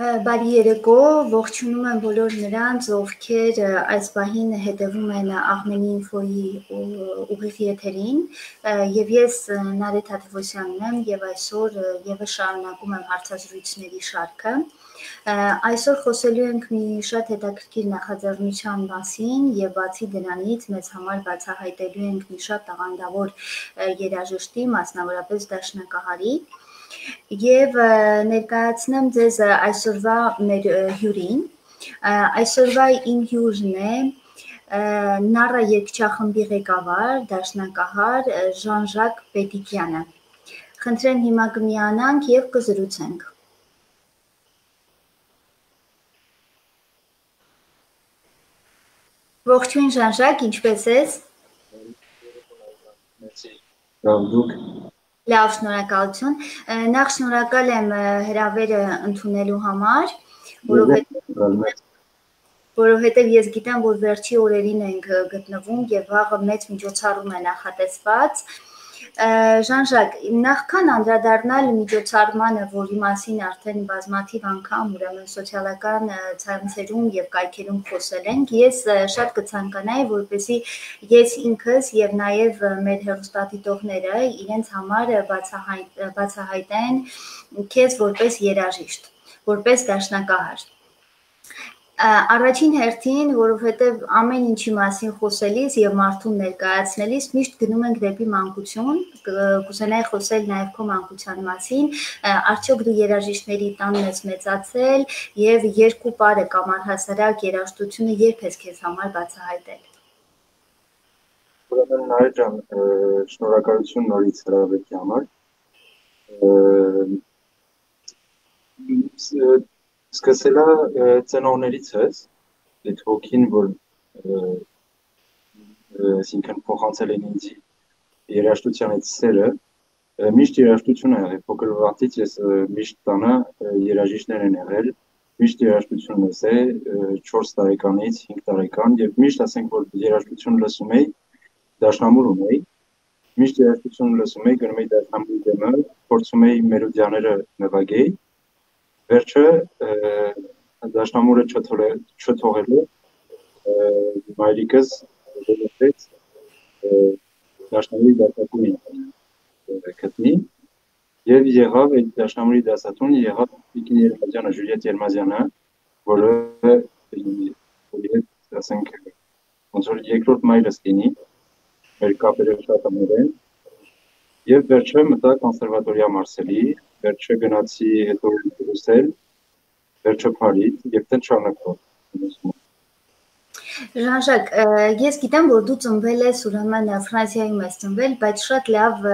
Բարի երեկո, ողջունում եմ բոլոր նրանց, ովքեր այս պահին հետևում են Աղմենի ինֆոյի ուղիղ եթերին, եւ ես Նարեկ Թադևոսյանն եմ եւ այսօր եւս շարունակում եմ հարցազրույցների շարքը։ Այսօր խոսելու ենք մի շատ հետաքրքիր նախաձեռնության մասին եւ բացի դրանից մեզ համար բացահայտելու ենք մի շատ տաղանդավոր երաժշտի, մասնավորապես դաշնակահարի Եվ ներկայացնեմ ձեզ այսօրվա մեր հյուրին, այսօրվա իմ հյուրն է Նառա երգչախմբի ղեկավար, դաշնակահար Ժան-Ժակ Պետիկյանը, խնդրեմ հիմա կմիանանք և կզրուցենք։ Ողջույն Ժան-Ժակ, ինչպես ես։ Լավ, շնորհակալություն։ Նախ շնորհակալ եմ հրավերը ընդունելու համար, որովհետև ես գիտեմ, որ վերջի օրերին ենք գտնվում եւ վաղը մեծ միջոցառում է նախատեսված։ Ժան-Ժակ, նախքան անդրադառնալ միջոցառմանը, որի մասին արդեն բազմաթիվ անգամ ուրեմն սոցիալական ցանցերում եւ կայքերում խոսել ենք, ես շատ կցանկանայի, որպեսզի ես ինքս եւ նաեւ մեր հեռուստադիտողները իրենց համար բացահայտեն քեզ որպես երաժիշտ, որպես դաշնակահար։ Առաջին հերթին, որովհետև ամեն ինչի մասին խոսելիս եւ մարդուն ներկայացնելիս միշտ գնում ենք դեպի մանկություն, կուզենայի խոսել նաեւ քո մանկության մասին, արդյոք դու երաժիշտների տանն ես մեծացել եւ երկու պարը կամ առհասարակ երաժշտությունը երբ ես քեզ համար բացահայտել։ Ուրեմն Նարեկ ջան, շնորհակալություն նորից հրավերքի համար։ Սկսելա ծնողներից ես, այդ հոգին, որ այսինքն փոխանցել են ինձ երաժշտության այդ սերը, միշտ երաժշտություն է եղել, փոքր վաղից ես միշտ տանը երաժիշտներ են եղել, միշտ երաժշտություն լսել 4 տարեկանից 5 տարեկան եւ միշտ ասենք որ երաժշտություն լսում էի, դաշնամուր ունեի, միշտ երաժշտություն լսում էի, գնում էի դաշնամուրի դեմը, փորձում էի մելոդիաները նվագեի Վերջը դաշնամուրը չթողելու մայրիկս որոշեց դաշնամուրի դասատուն գտնի եւ եղավ այդ դաշնամուրի դասատուն եղավ Տիկին Երմազյանը, Ժուլիետ Երմազյանը, որը ասենք ոնց որ երկրորդ մայրս լինի, մեր կապերը շատ ամուր են եւ վերջը մտա կոնսերվատորիա Մարսելի Վերջը գնացի հետո Բրյուսել, վերջը Փարիզ եւ դեն շարունակվող։ Ժան-Ժակ, ես գիտեմ, որ դու ծնվել ես ուրեմն Ֆրանսիայում ես ծնվել, բայց շատ լավ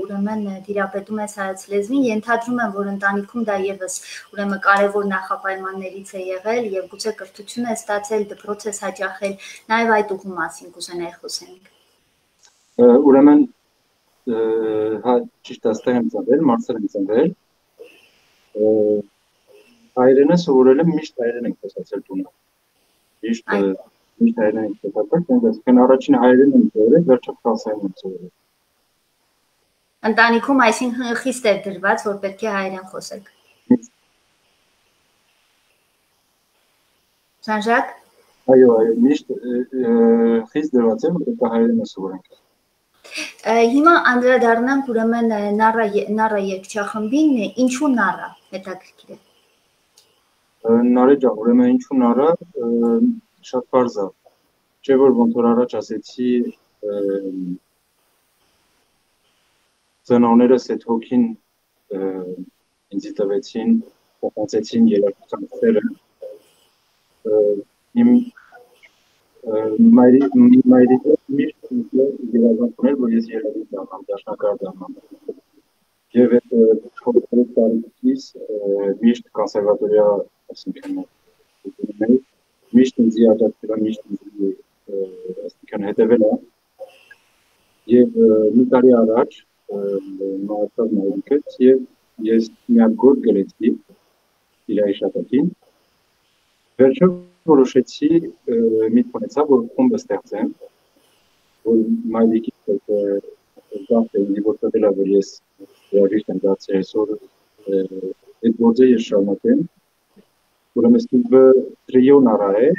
ուրեմն դիրապետում ես հայոց լեզվին, ենթադրում եմ, որ ընտանիքում դա եւս ուրեմն կարևոր նախապայմաններից է եղել եւ գուցե կրթություն է ստացել, դպրոց ես հաճախել, նաեւ այդ ուղու մասին կուզենայի խոսենք։ Ուրեմն հա ճիշտ աստեղ եմ ծնվել, Մարսել եմ ծնվել։ Հայրենը սովորել եմ միշտ հայերեն ենք խոսացել տունը։ Միշտ հայերեն ենք խոսացել, այսինքն առաջին հայերեն եմ սովորել, վերջը ֆրանսերեն եմ սովորել։ Ընտանիքում այսինքն խիստ էր դրված, որ պետք է հայերեն խոսեք։ Ժան-Ժակ։ Այո, միշտ խիստ դրված է, որ պետք է հայերենը սովորենք։ Հիմա անդրադառնանք ուրեմն Նառա երգչախմբին, ինչու Նառա, հետաքրքիր է։ Նարեկ ջան, ուրեմն ինչու Նառա, շատ պարզ է։ Չէ որ ոնց որ առաջ ասեցի, ծնողներս այդ հոգին ինձ տվեցին, փոխանցեցին երաժշտության սերը։ Իմ մայրիկը միշտ երազանք ուներ, որ ես երաժիշտ դառնամ, դաշնակահար դառնամ։ Եվ այդ փոքրիկ տարիքից միշտ կոնսերվատորիա, այսինքն միշտ ինձ աջակցել է, միշտ ինձ այսինքն հետևել է։ Եվ մի տարի առաջ մահացավ մայրիկս եւ ես մի հատ գործ գրեցի իր հիշատակին։ Վերջը որոշեցի միտք ունեցա, որ խումբ ստեղծեմ, որ մայրիկից դարձել ինձ որ տվել է, որ ես երաժիշտ եմ դարձել այսօր այդ գործը ես շարունակեմ ուրեմն սկիզբը տրիոնարա է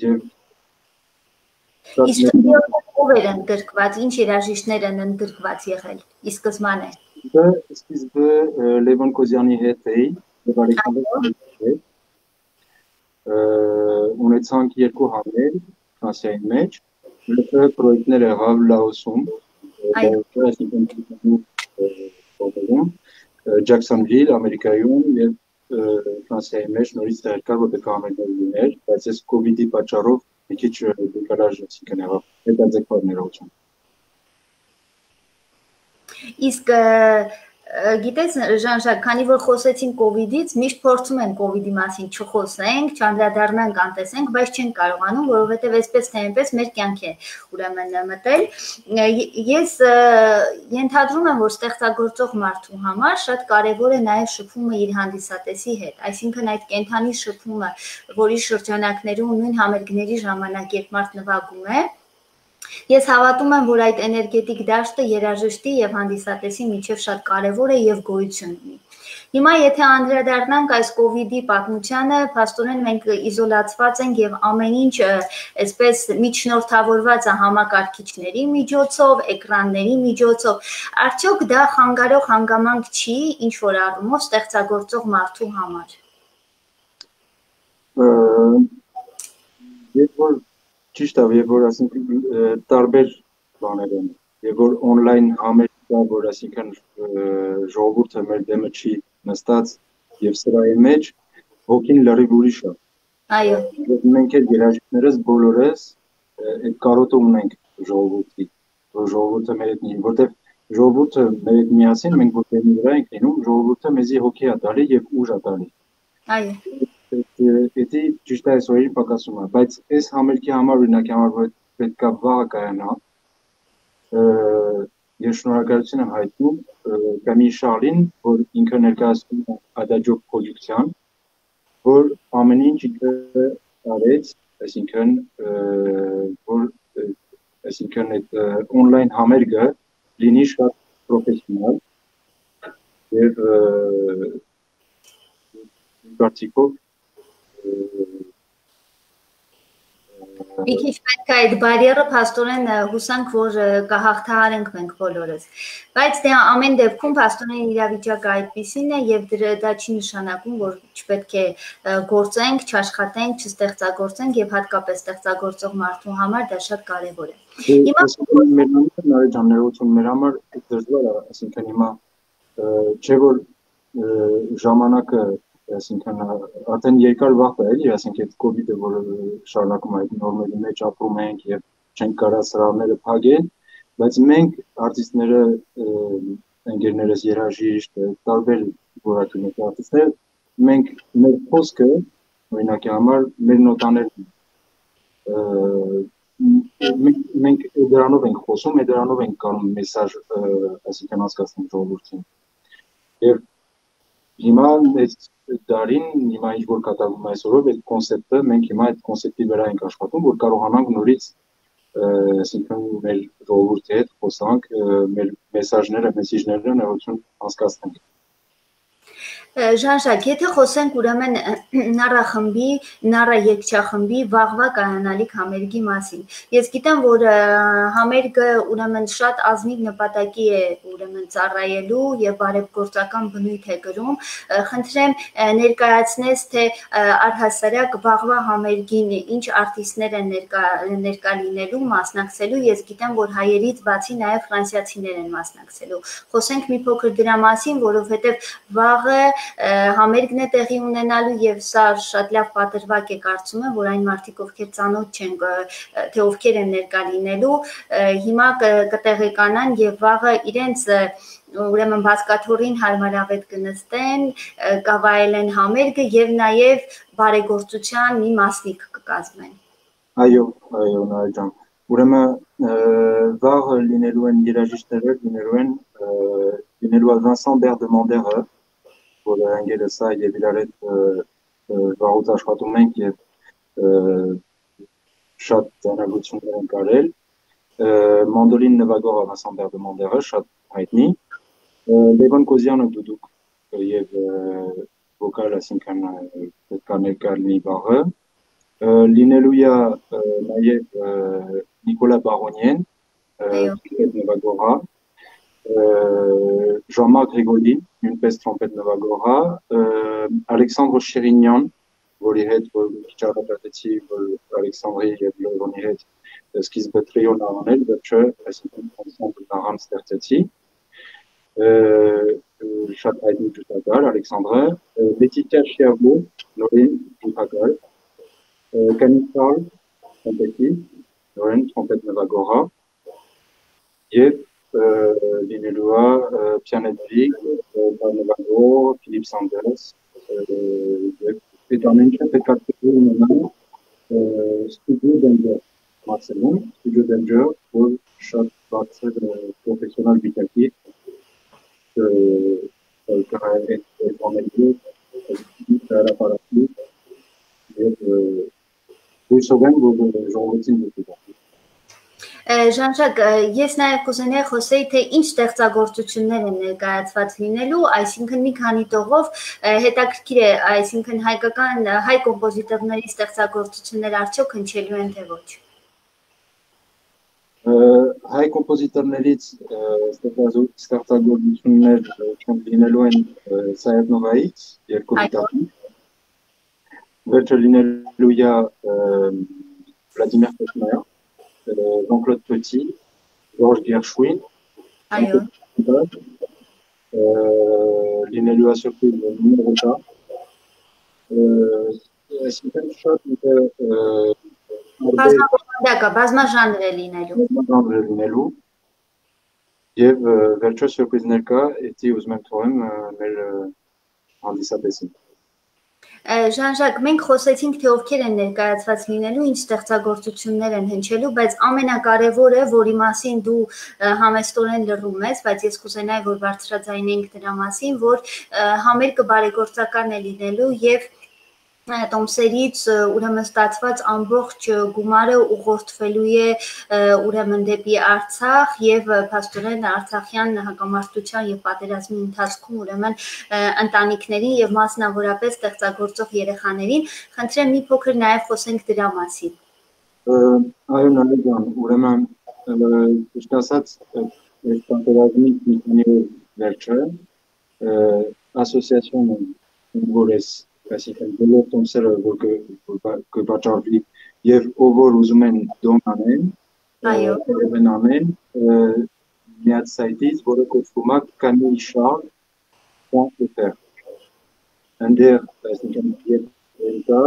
եւ Իսկ ով էր ընդգրկված, ինչ երաժիշտներ են ընդգրկված եղել ի սկզբանե։ Սկիզբը Լևոն Կոզյանի հետ էի եւ Ալեքսանդր հետ ունեցանք երկու համեր Ֆրանսիայի մեջ, որը պրոյեկտներ եղավ Լաոսում, Ջաքսոնվիլ, Ամերիկայում եւ Ֆրանսիայի մեջ նորից տեղեր կար, որտեղ համերներ լիներ, բայց այս կոവിഡ്ի պատճառով մի քիչ դեկալաժ եղավ հետաձգված ներողություն։ Իսկ գիտես Ժան-Ժակ, քանի որ խոսեցին կոവിഡ്ից, միշտ փորձում են կոവിഡ്ի մասին չխոսենք, չանդրադառնանք, անտեսենք, բայց չենք կարողանում, որովհետև այսպես թե այնպես մեր կյանք է ուրեմն մտել։ Ես ենթադրում եմ, որ ստեղծագործող մարդու համար շատ կարևոր է նաև շփումը իր հանդիսատեսի հետ, այսինքն այդ կենթանի շփումը, որի շրջանակներում նույն համերգների ժամանակ երբ մարդ նվագում է, ես հավատում եմ, որ այդ էներգետիկ դաշտը երաժշտի եւ հանդիսատեսի միջև շատ կարեւոր է եւ գոյություն ունի։ Հիմա եթե անդրադառնանք այս կոവിഡ്ի պատմությանը, փաստորեն մենք իզոլացված ենք եւ ամեն ինչ այսպես միջնորդավորված է համակարգիչների միջոցով, էկրանների միջոցով։ Արդյոք դա խանգարող հանգամանք չի ինչ որ առումով ստեղծագործող մարդու համար։ Ճիշտ է, եւ որ ասենք տարբեր բաներ են, եւ որ on-line համեր կա, որ ասինքն ժողովուրդը մեր դեմը չի նստած եւ սրայի մեջ հոգին լրիվ ուրիշ է։ Այո։ Մենք էլ երաժիշտներս բոլորս այդ կարոտը ունենք ժողովրդի, որ ժողովուրդը մեր հետ լինի, որտեվ ժողովուրդը մեր հետ միասին մենք որ դեմի վրա ենք լինում, ժողովուրդը մեզի հոգի է տալի եւ ուժ է տալի։ Այո։ Էդի ճիշտ է այսօրի պակասում է, բայց այս համերգի համար օրինակ համար որ պետք է վաղը կայանա, ես շնորհակալություն եմ հայտնում Կամիլ Շարլին, որ ինքը ներկայացնում է Adagio Production, որ ամեն ինչ ինքը արեց, այսինքն այդ on-line համերգը լինի շատ պրոֆեսիոնալ եւ կարծիքով Մի քիչ պետք է այդ բարիերը փաստորեն հուսանք, որ կհաղթահարենք մենք բոլորս։ Բայց դե ամեն դեպքում փաստորեն իրավիճակը այդպիսին է եւ դա չի նշանակում, որ չպետք է գործենք, չաշխատենք, չստեղծագործենք եւ հատկապես ստեղծագործող մարդու համար դա շատ կարեւոր է։ Հիմա մեր ներողություն մեր համար դժվար է, այսինքն հիմա չէ որ ժամանակը այսինքն արդեն երկար վաղ է, էլի, այսինքն այդ կոവിഡ്ը, որ շարունակում այդ նորմերի մեջ ապրում ենք եւ չենք կարող սրահները փակել, բայց մենք արտիստները, ընկերներս երաժիշտ, տարբեր որակի արտիստներ, մենք մեր խոսքը, օրինակի համար, մեր նոտաներն մենք դրանով ենք խոսում, դրանով ենք կարող մեսաժ, այսինքն հասկացնել ժողովրդին։ Եվ հիմա այս դարին, հիմա ինչ որ կատարվում այսօրով, այդ կոնցեպտը, մենք հիմա այդ կոնցեպտի վրա ենք աշխատում, որ կարողանանք նորից, այսինքն մեր ժողովրդի հետ խոսանք, մեր մեսաժները, մեսիջները նորություն հասկացնենք։ Ժան-Ժակ, եթե խոսենք ուրեմն Նառա խմբի, Նառա երգչախմբի վաղվա կայանալիք համերգի մասին։ Ես գիտեմ, որ համերգը ուրեմն շատ ազնիվ նպատակի է ուրեմն ծառայելու եւ բարեգործական բնույթ է կրում։ Խնդրեմ ներկայացնես, թե առհասարակ վաղվա համերգին ինչ արտիստներ են ներկա լինելու, մասնակցելու։ Ես գիտեմ, որ հայերից բացի նաեւ ֆրանսիացիներ են մասնակցելու։ Խոսենք մի փոքր դրա մասին, որովհետեւ վաղը համերգն է տեղի ունենալու եւ սա շատ լավ պատրվակ է կարծում եմ, որ այն մարդիկ, ովքեր ծանոթ չեն, թե ովքեր են ներկա լինելու, հիմա կտեղեկանան եւ վաղը իրենց ուրեմն բասկաթորին հարմարավետ կնստեն, կավայելեն համերգը եւ նաեւ բարեգործության մի մասնիկ կկազմեն։ Այո, Նարեկ ջան։ Ուրեմն վաղ լինելու են երաժիշտները, լինելու Vincent Berdemandere, որը ընկերս է եւ իրար հետ վաղուց աշխատում ենք եւ շատ ծանոթություններ ենք արել։ Մանդոլին նվագող Vincent Berdemandere շատ հայտնի, Լևոն Կոզյանը դուդուկ եւ vocal, այսինքն պետք է ներկայացնի բառը։ Լինելու է նաև Նիկոլա Բարոնյեն, նվագողա, Jean-Marc Grégolin, նույնպես trompette նվագողա, Alexandre Chérignan, որի հետ որ քիչ առաջ ասեցի, որ Ալեքսանդրի եւ Լևոնի հետ սկիզբը տրիոն անել, վերջը այսինքն ensemble նահան ստեղծեցի։ Շատ հայտնի ջութակար Ալեքսանդրը, Laetitia Chiavo, Լորեն ջութակար, Canissal, trompette, Լորեն trompette նվագողա, եւ լինելու է Pianette, նվագող Philippe Sanders, et en même temps, peut-être maintenant, Studio Danger, Marcelon, Studio Danger, pour chaque partie professionnel vicatif, est en équipe, à la partie, et vous savez, j'en retiens de tout. Ժանժակ, ես նաև կուզենայի խոսեի, թե ինչ ստեղծագործություններ են ներկայացված լինելու, այսինքն մի քանի տողով հետաքրքիր է, այսինքն հայկական հայ կոմպոզիտորների ստեղծագործություններ արդյոք հնչելու են թե ոչ։ Հայ կոմպոզիտորներից ստեղծագործություններ լինելու են Սայեդնովայից, երկու վիտակի, վերջը լինելու է Վլադիմիր Պետնոյա, Jean-Claude Petit, Georges Gershwin, Linelua surprise numéro 4. Այսինքն շատ բազմաժանր է լինելու եւ վերջը սյուրպրիզներ կա, էդի ուզում եմ թողեմ մեր հանդիսատեսին։ Ժանժակ, մենք խոսեցինք, թե ովքեր են ներկայացված լինելու, ինչ ստեղծագործություններ են հնչելու, բայց ամենակարևորը, որի մասին դու համեստորեն լռում ես, բայց ես կուզենայի, որ բարձրաձայնենք դրա մասին, որ համերգը բարեգործական է լինելու եւ Տոմսերից ուրեմն ստացված ամբողջ գումարը ուղղորդվելու է ուրեմն դեպի Արցախ եւ փաստորեն արցախյան հակամարտության եւ պատերազմի ընթացքում ուրեմն ընտանիքներին եւ մասնավորապես ստեղծագործող երեխաներին խնդրեմ մի փոքր նաեւ խոսենք դրա մասին։ Այո, նայեք, ուրեմն ճիշտ ասած այս պատերազմի մի քանի օր վերջը ասոցիացիոնը որես այսինքն բոլոր տոմսերը որ կվաճառվի եւ ով որ ուզում են դոն անեն, անեն միած սայթից, որը կոչվում է camillechar.fr Այնտեղ այսինքն եթե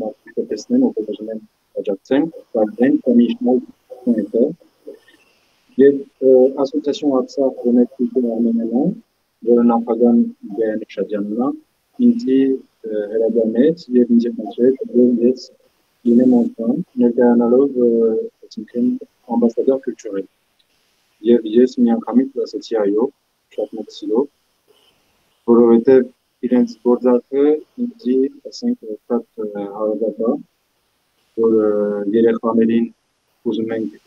մարդիկ տեսնեն ով ուզում են աջակցեն, կարողեն camillechar.fr եւ ասոցիացիոն Արցախ Ռոնեքտի Արմենիան, որը նախագահ Գայան Շաջյանն է, ինձի հրադրանեց եւ ինձ մոռացրեց որ ես ինեմ անդամ ներկայանալով այսինքն ամբասադոր կուլտուրել եւ ես միանգամից ասացի այո շատ մեծ սիրով որովհետեւ իրենց գործարքը ինձի ասենք շատ հարազատ է որ երեխաներին ուզում ենք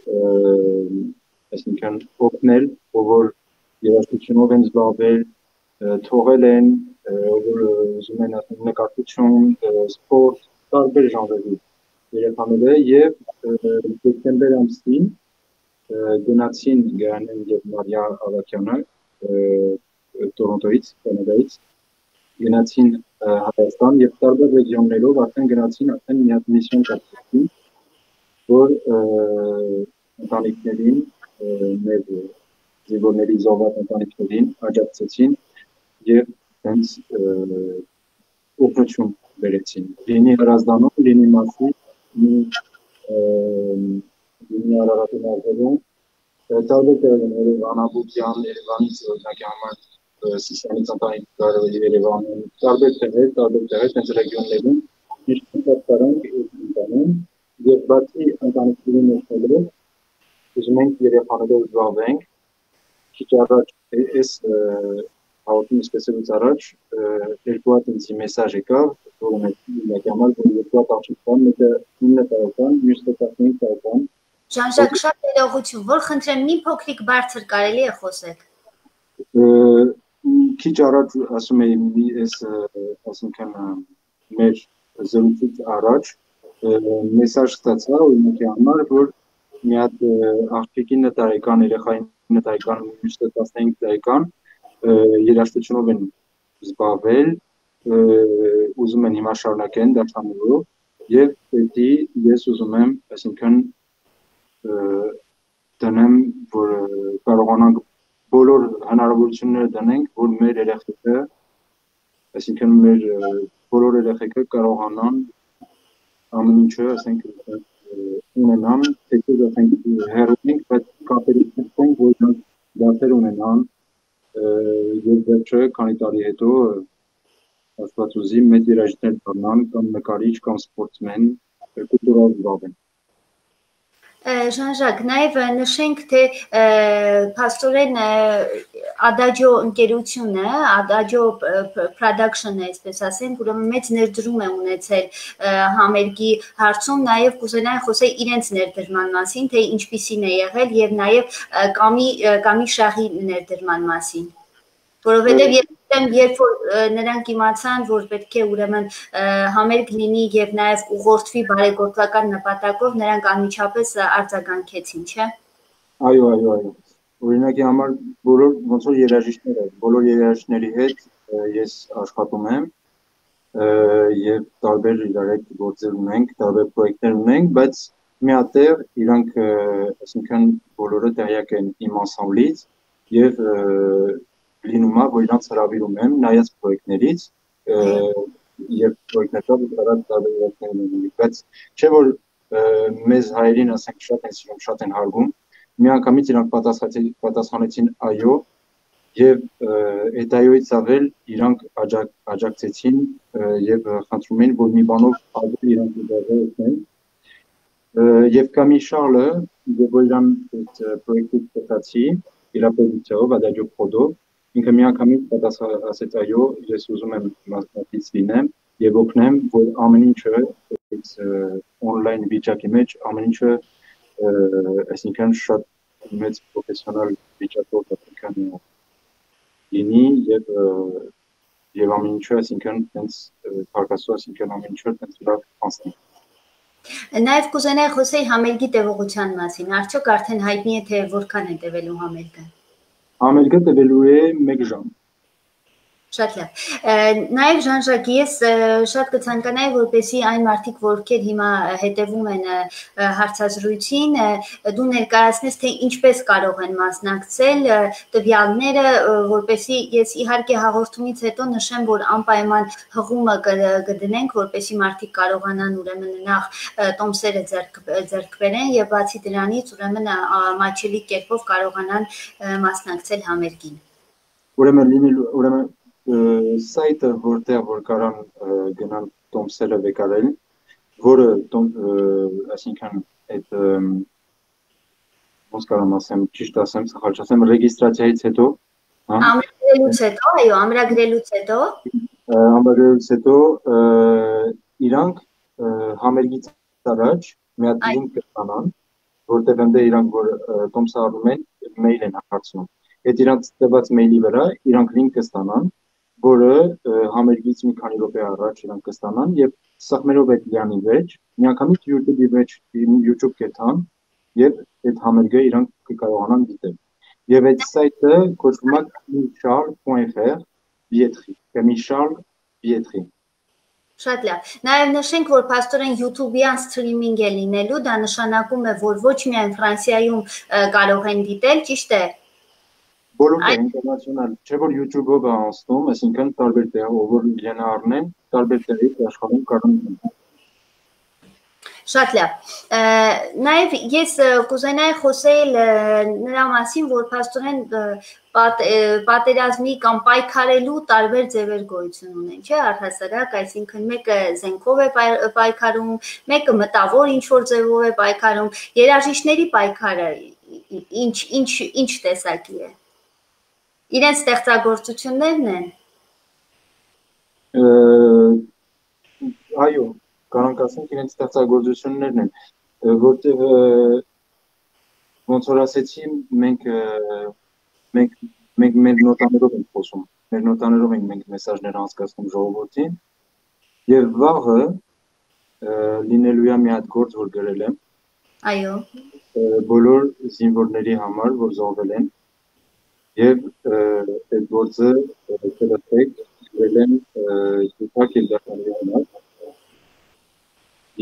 այսինքն օգնել որ երաժշտությունով են զբաղվել թողել են որ ուզում են նկարչություն, սպորտ, տարբեր ժանրերի երեխաները եւ դեկտեմբեր ամսին գնացին Գայանեն եւ Մարիա Ավակյանը Տորոնտոից, Կանադայից գնացին Հայաստան եւ տարբեր ռեգիոններով արդեն գնացին արդեն մի հատ միսիոն կազմեցին որ ընտանիքներին մեր զինվորների զոհված ընտանիքներին աջակցեցին եւ հենց օգնություն բերեցին։ Լինի հրազդանում, լինի մասի, լինի Արարատի մարզերում, տարբեր տեղերում, Երևան, Աբուբյան, Երևանից օրինակի համար Սիսյանից ընտանիք կար Երևանում, տարբեր տեղեր, հենց ռեգիոններում միշտ կատարենք ընտանում եւ բացի ընտանիքների ներկայելով ուզում ենք երեխաներով զբաղվենք քիչ առաջ այս Հաղորդում իսպեսելուց առաջ երկու հատ ինձի մեսաժ եկավ, որը մեկ համար, որ երկու հատ աղջիկ կան, մեկը 9 տարեկան, մյուսը 15 տարեկան։ Ժանժակ, շատ ներողություն, որ խնդրեմ մի փոքրիկ բարձր կարելի է խոսեք։ քիչ առաջ ասում էի այս այսինքն մեր զրույցից առաջ մեսաժ ստացա օրինակի համար, որ մի հատ աղջիկի 9 տարեկան երեխայի 9 տարեկան, մյուսը 15 տարեկան երաժշտությունով են զբաղվել, ուզում են հիմա շարունակեն դաշնամուրով եւ պետք է ես ուզում եմ, այսինքն դնեմ, որ կարողանանք բոլոր հնարավորությունները դնենք, որ մեր երեխեքը, այսինքն մեր բոլոր երեխեքը կարողանան ամեն ինչը, ասենք, ունենան, թեկուզ ասենք հեռունենք, բայց կապերի ստեղծենք, որ նրանք դասեր ունենան եւ վերջը քանի տարի հետո Աստված ուզի մեծ երաժիշտներ դառնան կամ նկարիչ կամ սպորտսմեն կուլտուրով զբաղվեն։ Ժան-Ժակ, նաև նշենք, թե փաստորեն Adagio ընկերությունը, Adagio Production-ը, այսպես ասենք, ուրեմն մեծ ներդրում է ունեցել համերգի հարցում, նաև կուզենայի խոսել իրենց ներդրման մասին, թե ինչպիսին է եղել եւ նաև կամի շահի ներդրման մասին, որովհետեւ երբ որ նրանք իմացան, որ պետք է ուրեմն համերգ լինի եւ նաեւ ուղղորդվի բարեգործական նպատակով, նրանք անմիջապես արձագանքեցին, չէ՞։ Այո։ Օրինակի համար բոլոր ոնց որ երաժիշտները, բոլոր երաժիշտների հետ ես աշխատում եմ եւ տարբեր իրար հետ գործեր ունենք, տարբեր պրոյեկտներ ունենք, բայց մի հատեղ իրանք այսինքն բոլորը տեղյակ են իմ անսամբլից եւ լինում է, որ իրանց հրավիրում եմ նայած պրոյեկտներից եւ պրոյեկտներով տարբերակներ ունենք, բայց չէ որ մեզ հայերին ասենք շատ են սիրում, շատ են հարգում, միանգամից իրանք պատասխանեցին այո եւ այդ այոից ավել իրանք աջակցեցին եւ խնդրում էին, որ մի բանով ավելի իրանք զբաղվեն եւ Կամի Շարլը, որ իրան այդ պրոյեկտի ստացի իր պոզիցիայով Adagio Pro-ով ինքը միանգամից պատասխանեց այո, ես ուզում եմ մասնակից լինեմ եւ օգնեմ, որ ամեն ինչը այս on-line վիճակի մեջ ամեն ինչը այսինքն շատ մեծ պրոֆեսիոնալ վիճակով այսինքն լինի եւ ամեն ինչը այսինքն տենց փառքաստու այսինքն ամեն ինչը տենց լավ անցնի։ Նաև կուզենայի խոսել համերգի տևողության մասին, արդյոք արդեն հայտնի է թե որքան է տևելու համերգը։ Համերգը տևելու է 1 ժամ։ Շատ լավ։ Նաև Ժան-Ժակ, ես շատ կցանկանայի, որպեսզի այն մարդիկ, ովքեր հիմա հետևում են հարցազրույցին, դու ներկայացնես, թե ինչպես կարող են մասնակցել տվյալները, որպեսզի ես իհարկե հաղորդումից հետո նշեմ, որ անպայման հղումը կդնենք, որպեսզի մարդիկ կարողանան ուրեմն նախ տոմսերը ձեռք բերեն եւ բացի դրանից ուրեմն մատչելի կերպով կարողանան մասնակցել համերգին։ Ուրեմն սայթը որտեղ որ կարան գնան տոմսերը վեկարել, որը այսինքն այդ ոնց կարամ ասեմ, ճիշտ ասեմ, սխալ չասեմ, ռեգիստրացիայից հետո, ամրագրելուց հետո, այո, ամրագրելուց հետո իրանք համերգից առաջ մի հատ լինք կստանան, որտեղ ընդ իրանք որ տոմսը առնում են, մեյլ են հարցնում։ Այդ իրանք տված մեյլի վրա իրանք լինք կստանան, որը համերգից մի քանի րոպե առաջ իրանք կստանան եւ սեղմելով այդ լյանի մեջ միանգամից YouTube-ի մեջ YouTube կեթան եւ այդ համերգը իրանք կկարողանան դիտել։ Եվ այդ սայթը կոչվում է camicharles.fr billetterie, Camicharles billetterie։ Շատ լավ։ Նաև նշենք, որ փաստորեն YouTube-յան սթրիմինգ է լինելու, դա նշանակում է, որ ոչ միայն Ֆրանսիայում կարող են դիտել, ճիշտ է։ Բոլոր ինտերնացիոնալ, չէ որ YouTube-ով է անցնում, այսինքն տարբեր տեղով որ իրենը առնեն, տարբեր տեղից աշխարհում կարող են։ Շատ լավ։ Նաև ես կուզենայի խոսել նրա մասին, որ փաստորեն պատերազմի կամ պայքարելու տարբեր ձևեր գոյություն ունեն, չէ՞, առհասարակ, այսինքն մեկը զենքով է պայքարում, մեկը մտավոր ինչ-որ ձևով է պայքարում, երաժիշտների պայքարը ինչ տեսակի է։ Իրենց ստեղծագործություններն են։ Այո, կարանք ասենք իրենց ստեղծագործություններն են, որտեղ ոնց որ ասեցի, մենք մեր նոտաներով ենք խոսում, մեր նոտաներով ենք մենք մեսաժներ անցկացնում ժողովրդին եւ վաղը լինելու է մի հատ գործ որ գրել եմ այո բոլոր զինվորների համար որ զոհվել են եւ այդ գործը կլսեք գրել եմ Սուրբ Գիլդականի համար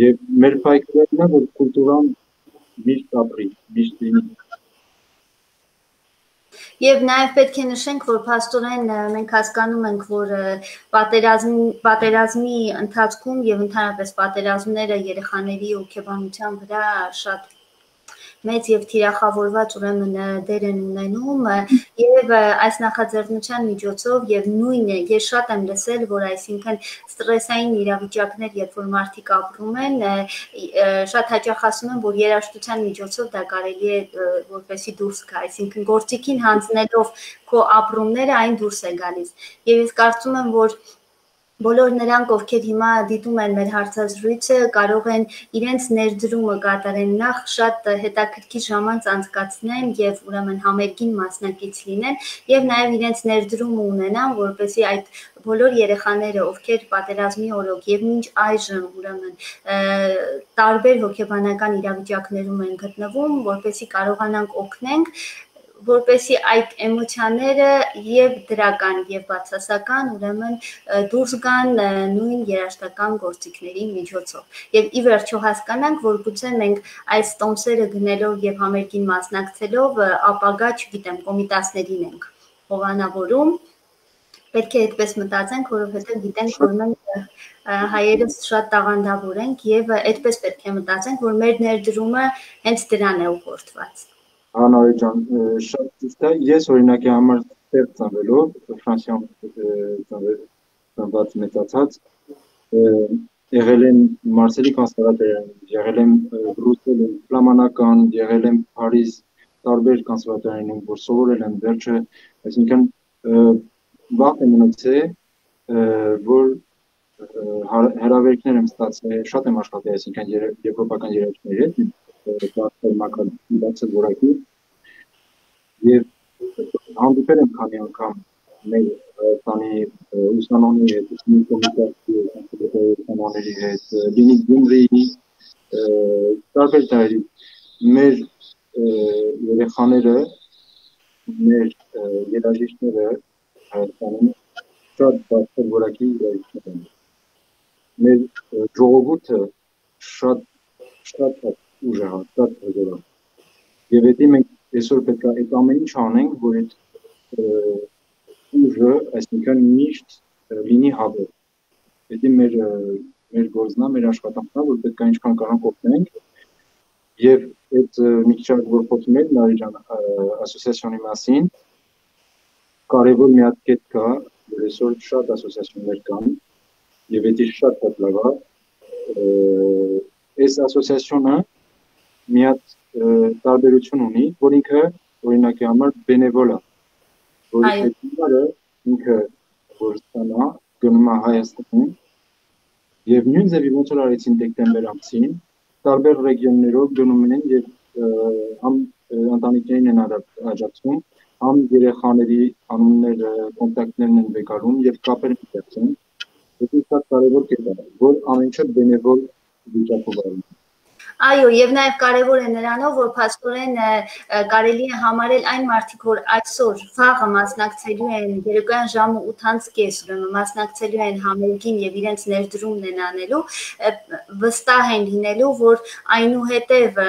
եւ մեր պայքարն է որ կուլտուրան միշտ ապրի միշտ լինի Եվ նաև պետք է նշենք, որ փաստորեն մենք հասկանում ենք, որ պատերազմի ընթացքում եւ ընդհանրապես պատերազմները երեխաների հոգեբանության վրա շատ մեծ եւ թիրախավորված ուրեմն դեր են ունենում եւ այս նախաձեռնության միջոցով եւ նույնը ես շատ եմ լսել որ այսինքն ստրեսային իրավիճակներ երբ որ մարդիկ ապրում են շատ հաճախ ասում են որ երաժշտության միջոցով դա կարելի է որպեսզի դուրս գա այսինքն գործիքին հանձնելով քո ապրումները այն դուրս է գալիս եւ ես կարծում եմ որ Բոլոր նրանք, ովքեր հիմա դիտում են մեր հարցազրույցը, կարող են իրենց ներդրումը կատարեն նախ շատ հետաքրքիր ժամանց անցկացնեն եւ ուրեմն համերգին մասնակից լինեն եւ նաեւ իրենց ներդրումը ունենան, որպեսզի այդ բոլոր երեխաները, ովքեր պատերազմի օրոք եւ մինչ այժմ ուրեմն տարբեր հոգեբանական իրավիճակներում են գտնվում, որպեսզի կարողանանք օգնենք որպեսի այդ էմոցիաները եւ դրական եւ բացասական ուրեմն դուրս գան նույն երաշտական գործիքների միջոցով եւ ի վերջո հասկանանք որ գուցե մենք այս տոմսերը գնելով եւ համերգին մասնակցելով ապագա չգիտեմ կոմիտասներին ենք հովանավորում պետք է այդպես մտածենք որովհետեւ գիտենք որ մենք հայերս շատ տաղանդավոր ենք եւ այդպես պետք է մտածենք որ մեր ներդրումը հենց դրան է ուղղորդված Անարի ջան, շատ ճիշտ է։ Ես օրինակի համար ստեղ ծնվելով Ֆրանսիայում ծնված մեծացած եղել եմ Մարսելի կոնսերվատորիայում, եղել եմ Բրուսելում, ֆլամանական, եղել եմ Փարիզ, տարբեր կոնսերվատորիայում, որ սովորել եմ վերջը, այսինքն վաղ եմ ունեցել, որ հրավերքներ եմ ստացել, շատ եմ աշխատել, այսինքն եվրոպական երաժիշտների հետ, որակի եւ հանդիպել եմ քանի անգամ մեր Հայաստանի ուսանողների հետ, ուսանողների հետ, լինի Գյումրիի տարբեր տարի մեր երեխաները, մեր երաժիշտները Հայաստանում շատ բարձր որակի երաժիշտներ են։ Մեր ժողովուրդը շատ ուժեղ, շատ հզոր։ Եվ դա մենք այսօր պետք է այդ ամեն ինչ անենք, որ այդ ուժը, այսինքն միշտ լինի հավերժ։ Դա մեր գործն է, մեր աշխատանքն է, որ պետք է ինչքան կարանք օգնենք։ Եվ այդ մի քիչ որ խոսում ենք Նարի ջան ասոցիացիոնի մասին, կարևոր մի հատ կետ կա, որ այսօր շատ ասոցիացիոններ կան, եւ դա շատ լավ է։ Այս ասոցիացիոնը մի հատ տարբերություն ունի, որ ինքը օրինակի համար բենևոլ է, որ ինքը որ ստանա գնում է Հայաստանում եւ նույն ձևի ոնց որ արեցին դեկտեմբեր ամսին, տարբեր ռեգիոններով գնում են եւ համ ընտանիքներին են աջակցում, համ երեխաների անունները, կոնտակտներն են վեկարում եւ կապեր են ստեղծում։ Դա շատ կարեւոր կետ է, որ ամեն ինչը բենևոլ վիճակով է։ Այո, եւ նաեւ կարեւոր է նրանով, որ փաստորեն կարելի է համարել այն մարդիկ, որ այսօր վաղը մասնակցելու են երեկոյան ժամը 8:30, ուրեմն մասնակցելու են համերգին եւ իրենց ներդրումն են անելու, վստահ են լինելու, որ այնուհետեւ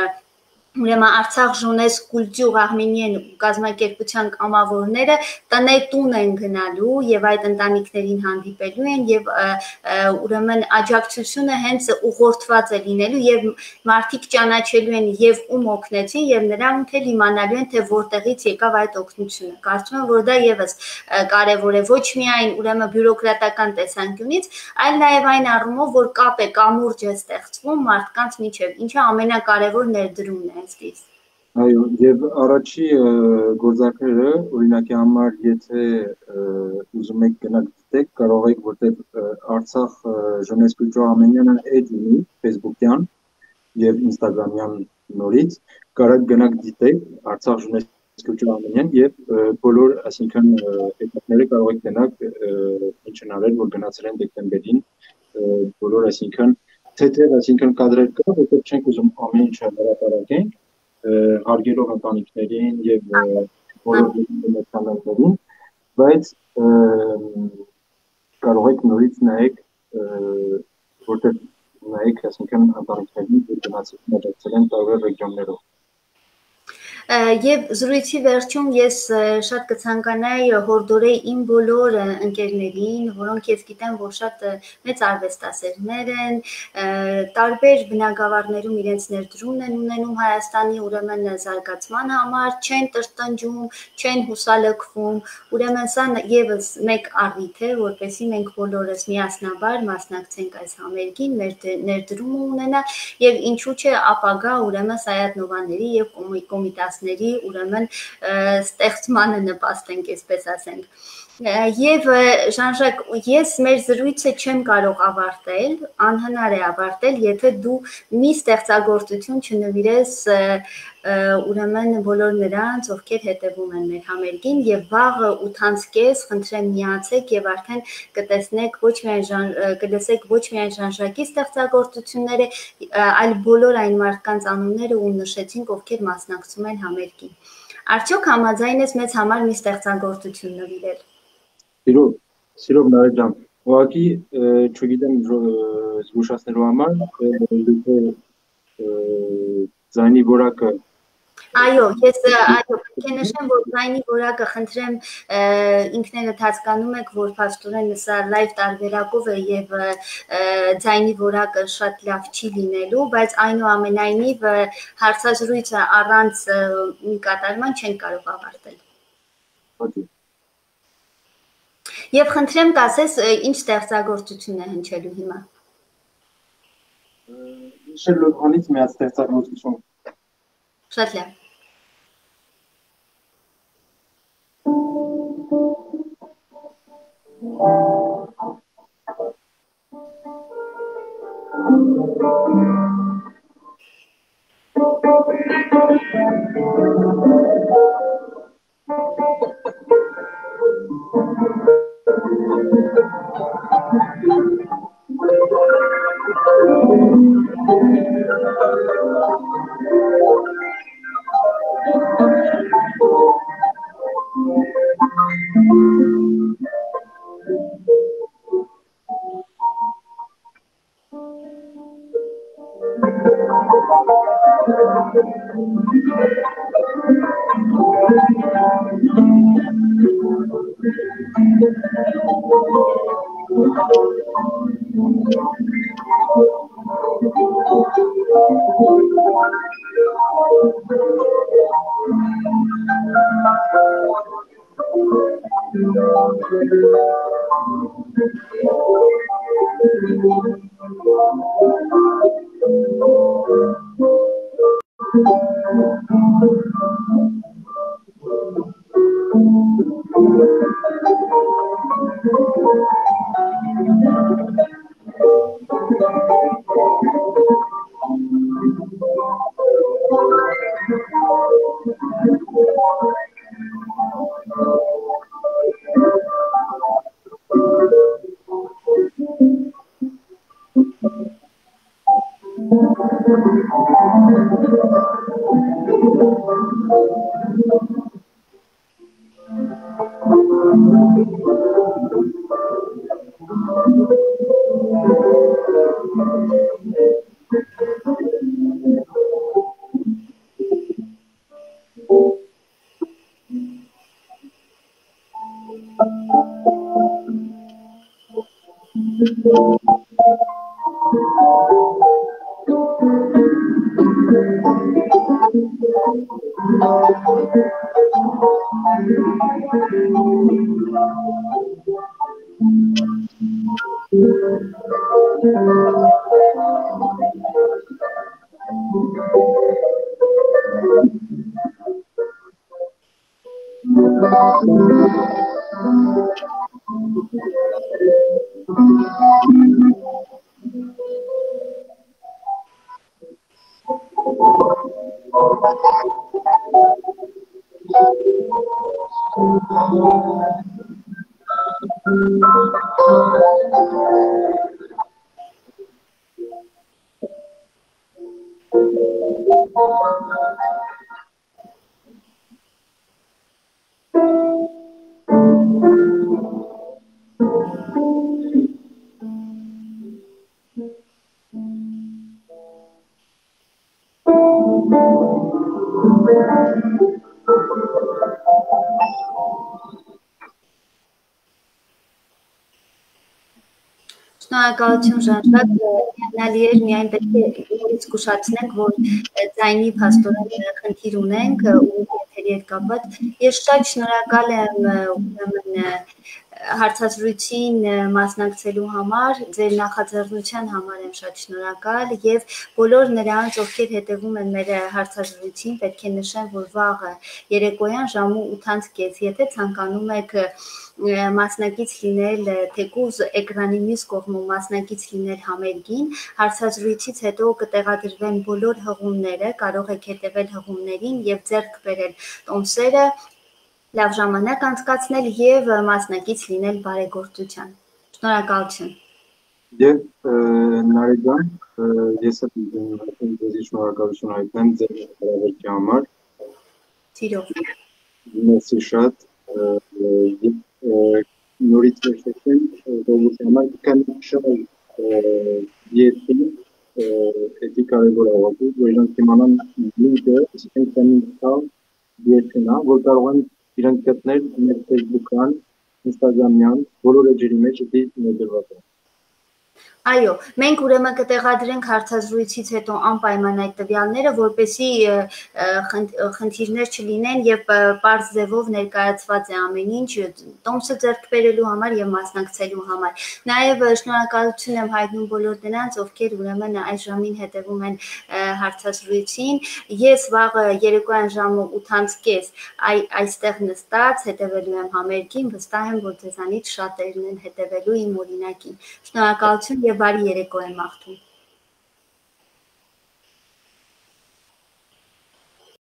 Ուրեմն Արցախ ժունես կուլտուր Արմենիան կազմակերպության կամավորները տնետուն են գնալու եւ այդ ընտանիքներին հանդիպելու են եւ ուրեմն աջակցությունը հենց ուղղորդված է լինելու եւ մարդիկ ճանաչելու են եւ ում օգնեցին եւ նրանք էլ իմանալու են թե որտեղից եկավ այդ օգնությունը։ Կարծում եմ որ դա եւս կարեւոր է ոչ միայն ուրեմն բյուրոկրատական տեսանկյունից, այլ նաեւ այն առումով որ կապ է կամուրջ է ստեղծվում մարդկանց միջեւ, ինչը ամենակարևոր ներդրումն է։ Այո, եւ առաջի գործակները օրինակի համար եթե ուզում եք գնաք դիտեք, կարող եք որտեղ Արցախ Jeunesse Culture Arménienne էջ ունի Facebook-յան եւ Instagram-յան նորից, կարող գնաք դիտեք Արցախ Jeunesse կուլտուրա ամենյան եւ բոլոր, այսինքն etapները կարող եք դնալ ինչ հնարել որ գնացել են դեկտեմբերին բոլոր, այսինքն թեթև, այսինքն կադրեր կա, որտեղ չենք ուզում ամեն ինչը հրապարակենք, հարգելով ընտանիքներին եւ բոլոր մեծաներներին, բայց կարող եք նորից նայեք որտեղ նայեք, այսինքն ընտանիքներին որ գնացել են տարբեր ռեգիոններով Եվ զրույցի վերջում ես շատ կցանկանայի հորդորեի իմ բոլոր ընկերներին, որոնք ես գիտեմ, որ շատ մեծ արվեստասերներ են, տարբեր բնագավառներում իրենց ներդրումն են ունենում Հայաստանի ուրեմն զարգացման համար, չեն տրտնջում, չեն հուսալքվում, ուրեմն սա եւս մեկ առիթ է, որպեսզի մենք բոլորս միասնաբար մասնակցենք այս համերգին, մեր ներդրումը ունենա եւ ինչու՞ չէ ապագա ուրեմն Սայաթ-Նովաների եւ կոմիտասների ուրեմն ստեղծմանը նպաստենք, այսպես ասենք։ Եվ Ժանժակ, ես մեր զրույցը չեմ կարող ավարտել, անհնար է ավարտել, եթե դու մի ստեղծագործություն չնվիրես ուրեմն բոլոր նրանց, ովքեր հետևում են մեր համերգին եւ վաղը 8:30 խնդրեմ միացեք եւ արդեն կտեսնեք կլսեք ոչ միայն Ժանժակի ստեղծագործությունները, այլ բոլոր այն մարդկանց անունները ու նշեցինք, ովքեր մասնակցում են համերգին։ Արդյոք համաձայն ես մեզ համար մի ստեղծագործություն նվիրել։ Սիրով Նարեկ ջան, ուղղակի չգիտեմ զգուշացնելու համար ձայնի որակը Այո, ես կնշեմ, որ ձայնի որակը խնդրեմ ինքներդ հասկանում եք, որ փաստորեն սա լայվ տարբերակով է եւ ձայնի որակը շատ լավ չի լինելու, բայց այնուամենայնիվ հարցազրույցը առանց մի կատարման չեն կարող ավարտել։ Եվ խնդրեմ կասես ինչ ստեղծագործություն է հնչելու հիմա։ Միշել Լոբյանից մի հատ ստեղծագործություն։ Շատ լավ։ Շնորհակալություն Ժան-Ժակ, հիանալի էր, միայն պետք է նորից զգուշացնենք, որ ձայնի փաստորեն խնդիր ունենք ու եթերի հետ կապված։ Ես շատ շնորհակալ եմ ուրեմն հարցազրույցին մասնակցելու համար, ձեր նախաձեռնության համար եմ շատ շնորհակալ եւ բոլոր նրանց, ովքեր հետևում են մեր հարցազրույցին, պետք է նշեմ, որ վաղը երեկոյան ժամու 8:30, եթե ցանկանում եք մասնակից լինել թեկուզ էկրանի մյուս կողմում մասնակից լինել համերգին, հարցազրույցից հետո կտեղադրվեն բոլոր հղումները, կարող եք հետևել հղումներին եւ ձեռք բերել տոմսերը, լավ ժամանակ անցկացնել եւ մասնակից լինել բարեգործության։ Շնորհակալություն։ Եվ Նարեկ ջան, ես ձեզ շնորհակալություն հայտնեմ ձեր հրավերքի համար։ Սիրով։ Մերսի շատ, նորից վերջեցեմ, դողոքի համար կան շատ եթի, էդի կարևոր աղոտի, որ իրանք իմանան լինկը, իսկեն կամինքալ եթինա, որ կարող են իրանք գտնել մեր Facebook-ան, Instagram-յան, բոլոր էջերի մեջ էդի ներդրված են։ Այո, մենք ուրեմն կտեղադրենք հարցազրույցից հետո անպայման այդ տվյալները, որպեսզի խնդիրներ չլինեն եւ պարզ ձևով ներկայացված է ամեն ինչ, տոմսը ձեռք բերելու համար եւ մասնակցելու համար։ Նաեւ շնորհակալություն եմ հայտնում բոլոր նրանց, ովքեր ուրեմն այս ժամին հետևում են հարցազրույցին։ Ես վաղը երեկոյան ժամը 8:30 այստեղ նստած հետևելու եմ համերգին, վստահ եմ, որ ձեզանից շատերն են հետևելու իմ օրինակին։ Շնորհակալություն եւ բարի երեկո եմ աղթում։